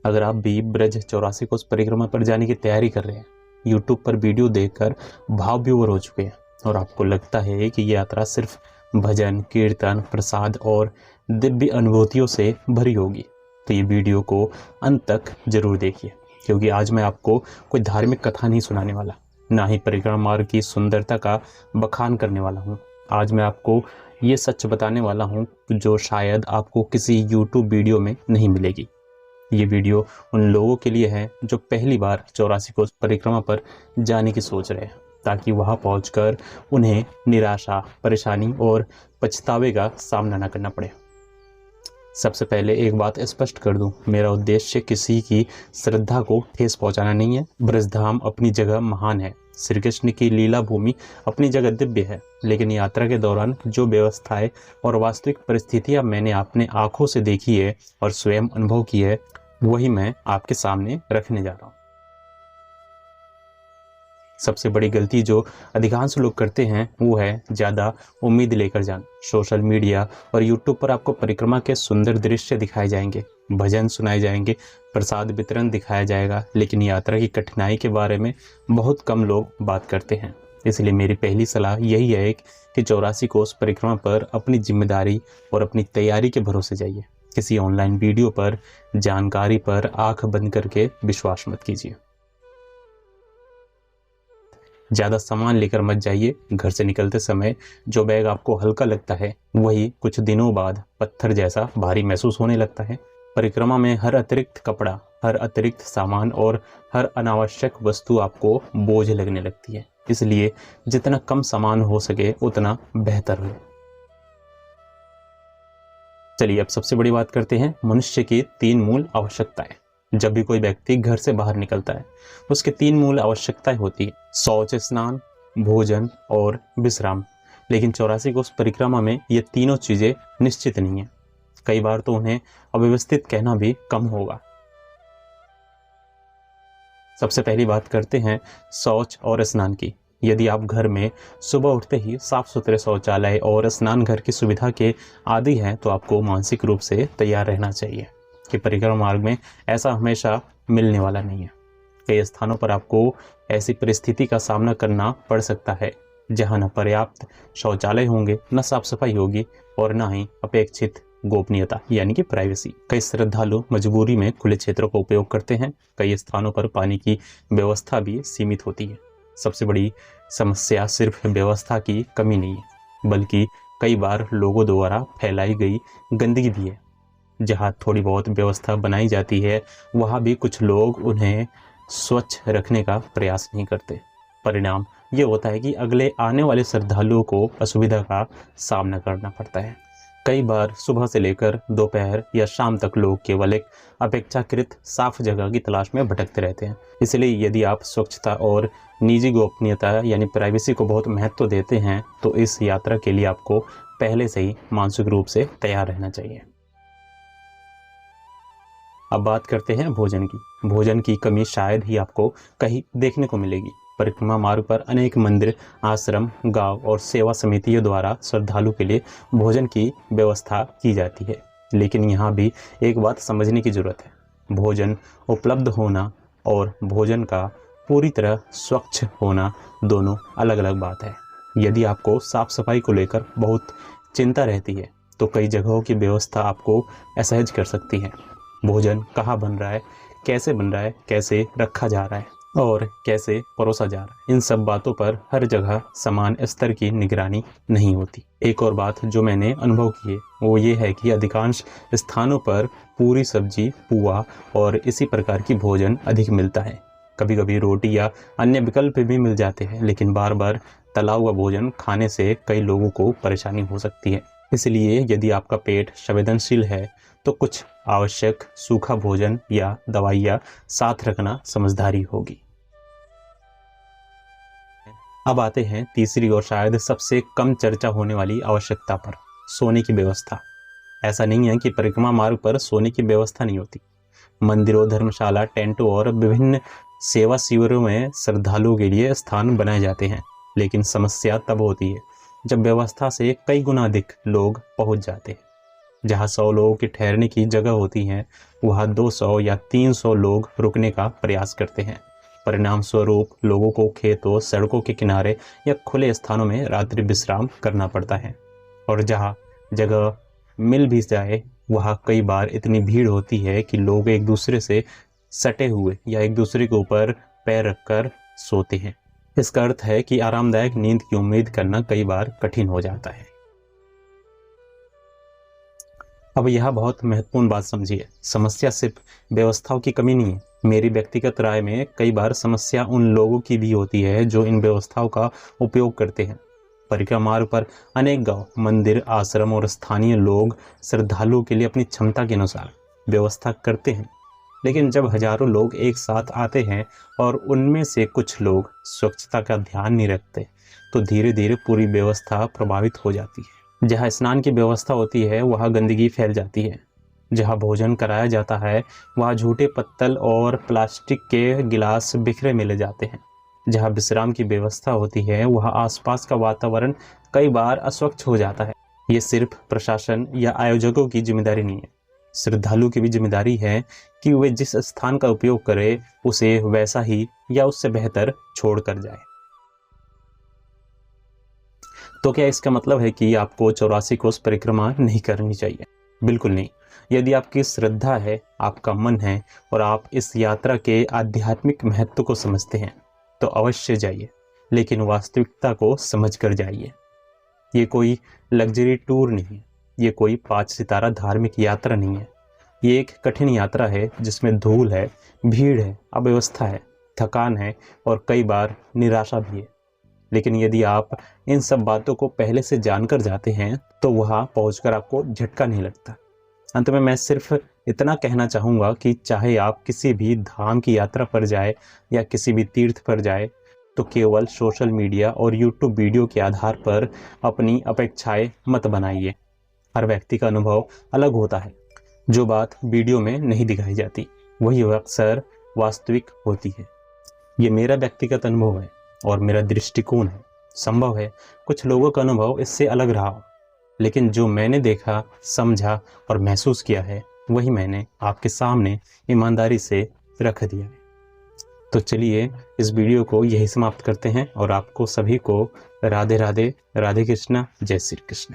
अगर आप भी ब्रज 84 कोस परिक्रमा पर जाने की तैयारी कर रहे हैं, यूट्यूब पर वीडियो देखकर भाव विभोर हो चुके हैं और आपको लगता है कि ये यात्रा सिर्फ भजन, कीर्तन, प्रसाद और दिव्य अनुभूतियों से भरी होगी, तो ये वीडियो को अंत तक जरूर देखिए, क्योंकि आज मैं आपको कोई धार्मिक कथा नहीं सुनाने वाला, ना ही परिक्रमा मार्ग की सुंदरता का बखान करने वाला हूँ। आज मैं आपको ये सच बताने वाला हूँ जो शायद आपको किसी यूट्यूब वीडियो में नहीं मिलेगी। ये वीडियो उन लोगों के लिए है जो पहली बार 84 कोस परिक्रमा पर जाने की सोच रहे हैं, ताकि वहां पहुंचकर उन्हें निराशा, परेशानी और पछतावे का सामना न करना पड़े। सबसे पहले एक बात स्पष्ट कर दूं, मेरा उद्देश्य किसी की श्रद्धा को ठेस पहुंचाना नहीं है। ब्रजधाम अपनी जगह महान है, श्री कृष्ण की लीला भूमि अपनी जगह दिव्य है, लेकिन यात्रा के दौरान जो व्यवस्थाएं और वास्तविक परिस्थितियां मैंने अपने आंखों से देखी है और स्वयं अनुभव की है, वही मैं आपके सामने रखने जा रहा हूँ। सबसे बड़ी गलती जो अधिकांश लोग करते हैं वो है ज़्यादा उम्मीद लेकर जाना। सोशल मीडिया और यूट्यूब पर आपको परिक्रमा के सुंदर दृश्य दिखाए जाएंगे, भजन सुनाए जाएंगे, प्रसाद वितरण दिखाया जाएगा, लेकिन यात्रा की कठिनाई के बारे में बहुत कम लोग बात करते हैं। इसलिए मेरी पहली सलाह यही है कि 84 कोस परिक्रमा पर अपनी जिम्मेदारी और अपनी तैयारी के भरोसे जाइए। किसी ऑनलाइन वीडियो पर, जानकारी पर आंख बंद करके विश्वास मत कीजिए। ज़्यादा सामान लेकर मत जाइए। घर से निकलते समय जो बैग आपको हल्का लगता है वही कुछ दिनों बाद पत्थर जैसा भारी महसूस होने लगता है। परिक्रमा में हर अतिरिक्त कपड़ा, हर अतिरिक्त सामान और हर अनावश्यक वस्तु आपको बोझ लगने लगती है, इसलिए जितना कम सामान हो सके उतना बेहतर हो। चलिए अब सबसे बड़ी बात करते हैं मनुष्य की 3 मूल आवश्यकताएं। जब भी कोई व्यक्ति घर से बाहर निकलता है उसके 3 मूल आवश्यकताएं होती है: शौच, स्नान, भोजन और विश्राम। लेकिन 84 कोस परिक्रमा में ये तीनों चीजें निश्चित नहीं है। कई बार तो उन्हें अव्यवस्थित कहना भी कम होगा। सबसे पहली बात करते हैं शौच और स्नान की। यदि आप घर में सुबह उठते ही साफ सुथरे शौचालय और स्नान घर की सुविधा के आदी हैं, तो आपको मानसिक रूप से तैयार रहना चाहिए कि परिक्रमा मार्ग में ऐसा हमेशा मिलने वाला नहीं है। कई स्थानों पर आपको ऐसी परिस्थिति का सामना करना पड़ सकता है जहां न पर्याप्त शौचालय होंगे, न साफ सफाई होगी और न ही अपेक्षित गोपनीयता यानी कि प्राइवेसी। कई श्रद्धालु मजबूरी में खुले क्षेत्रों का उपयोग करते हैं। कई स्थानों पर पानी की व्यवस्था भी सीमित होती है। सबसे बड़ी समस्या सिर्फ व्यवस्था की कमी नहीं है, बल्कि कई बार लोगों द्वारा फैलाई गई गंदगी भी है। जहाँ थोड़ी बहुत व्यवस्था बनाई जाती है वहाँ भी कुछ लोग उन्हें स्वच्छ रखने का प्रयास नहीं करते। परिणाम ये होता है कि अगले आने वाले श्रद्धालुओं को असुविधा का सामना करना पड़ता है। कई बार सुबह से लेकर दोपहर या शाम तक लोग केवल एक अपेक्षाकृत साफ जगह की तलाश में भटकते रहते हैं। इसलिए यदि आप स्वच्छता और निजी गोपनीयता यानी प्राइवेसी को बहुत महत्व देते हैं तो इस यात्रा के लिए आपको पहले से ही मानसिक रूप से तैयार रहना चाहिए। अब बात करते हैं भोजन की। भोजन की कमी शायद ही आपको कहीं देखने को मिलेगी। परिक्रमा मार्ग पर अनेक मंदिर, आश्रम, गांव और सेवा समितियों द्वारा श्रद्धालु के लिए भोजन की व्यवस्था की जाती है, लेकिन यहाँ भी एक बात समझने की जरूरत है। भोजन उपलब्ध होना और भोजन का पूरी तरह स्वच्छ होना दोनों अलग अलग बात है। यदि आपको साफ सफाई को लेकर बहुत चिंता रहती है तो कई जगहों की व्यवस्था आपको असहज कर सकती है। भोजन कहाँ बन रहा है, कैसे बन रहा है, कैसे रखा जा रहा है और कैसे परोसा जा रहा है, इन सब बातों पर हर जगह समान स्तर की निगरानी नहीं होती। एक और बात जो मैंने अनुभव की है वो ये है कि अधिकांश स्थानों पर पूरी सब्जी, पुआ और इसी प्रकार की भोजन अधिक मिलता है। कभी कभी रोटी या अन्य विकल्प भी मिल जाते हैं, लेकिन बार बार तला हुआ भोजन खाने से कई लोगों को परेशानी हो सकती है। इसलिए यदि आपका पेट संवेदनशील है तो कुछ आवश्यक सूखा भोजन या दवाइयाँ साथ रखना समझदारी होगी। अब आते हैं तीसरी और शायद सबसे कम चर्चा होने वाली आवश्यकता पर, सोने की व्यवस्था। ऐसा नहीं है कि परिक्रमा मार्ग पर सोने की व्यवस्था नहीं होती। मंदिरों, धर्मशाला, टेंटों और विभिन्न सेवा शिविरों में श्रद्धालुओं के लिए स्थान बनाए जाते हैं, लेकिन समस्या तब होती है जब व्यवस्था से कई गुना अधिक लोग पहुंच जाते हैं। जहाँ 100 लोगों के ठहरने की जगह होती है, वहाँ 200 या 300 लोग रुकने का प्रयास करते हैं। परिणाम स्वरूप लोगों को खेतों, सड़कों के किनारे या खुले स्थानों में रात्रि विश्राम करना पड़ता है। और जहाँ जगह मिल भी जाए, वहाँ कई बार इतनी भीड़ होती है कि लोग एक दूसरे से सटे हुए या एक दूसरे के ऊपर पैर रखकर सोते हैं। इसका अर्थ है कि आरामदायक नींद की उम्मीद करना कई बार कठिन हो जाता है। अब यह बहुत महत्वपूर्ण बात समझिए, समस्या सिर्फ व्यवस्थाओं की कमी नहीं है। मेरी व्यक्तिगत राय में कई बार समस्या उन लोगों की भी होती है जो इन व्यवस्थाओं का उपयोग करते हैं। परिक्रमा मार्ग पर अनेक गांव, मंदिर, आश्रम और स्थानीय लोग श्रद्धालुओं के लिए अपनी क्षमता के अनुसार व्यवस्था करते हैं। लेकिन जब हजारों लोग एक साथ आते हैं और उनमें से कुछ लोग स्वच्छता का ध्यान नहीं रखते, तो धीरे धीरे पूरी व्यवस्था प्रभावित हो जाती है। जहाँ स्नान की व्यवस्था होती है, वहाँ गंदगी फैल जाती है। जहाँ भोजन कराया जाता है, वहाँ झूठे पत्तल और प्लास्टिक के गिलास बिखरे मिले जाते हैं। जहाँ विश्राम की व्यवस्था होती है, वहाँ आसपास का वातावरण कई बार अस्वच्छ हो जाता है। ये सिर्फ प्रशासन या आयोजकों की जिम्मेदारी नहीं है, श्रद्धालु की भी जिम्मेदारी है कि वे जिस स्थान का उपयोग करें उसे वैसा ही या उससे बेहतर छोड़ कर जाए। तो क्या इसका मतलब है कि आपको 84 कोस परिक्रमा नहीं करनी चाहिए? बिल्कुल नहीं। यदि आपकी श्रद्धा है, आपका मन है और आप इस यात्रा के आध्यात्मिक महत्व को समझते हैं, तो अवश्य जाइए, लेकिन वास्तविकता को समझ कर जाइए। ये कोई लग्जरी टूर नहीं है, ये कोई 5 सितारा धार्मिक यात्रा नहीं है। ये एक कठिन यात्रा है जिसमें धूल है, भीड़ है, अव्यवस्था है, थकान है और कई बार निराशा भी है। लेकिन यदि आप इन सब बातों को पहले से जानकर जाते हैं, तो वहाँ पहुंचकर आपको झटका नहीं लगता। अंत में मैं सिर्फ इतना कहना चाहूँगा कि चाहे आप किसी भी धाम की यात्रा पर जाए या किसी भी तीर्थ पर जाए, तो केवल सोशल मीडिया और यूट्यूब वीडियो के आधार पर अपनी अपेक्षाएं मत बनाइए। हर व्यक्ति का अनुभव अलग होता है। जो बात वीडियो में नहीं दिखाई जाती, वही अक्सर वास्तविक होती है। ये मेरा व्यक्तिगत अनुभव है और मेरा दृष्टिकोण है। संभव है कुछ लोगों का अनुभव इससे अलग रहा हो, लेकिन जो मैंने देखा, समझा और महसूस किया है, वही मैंने आपके सामने ईमानदारी से रख दिया है। तो चलिए इस वीडियो को यही समाप्त करते हैं और आपको सभी को राधे राधे, राधे कृष्णा, जय श्री कृष्ण।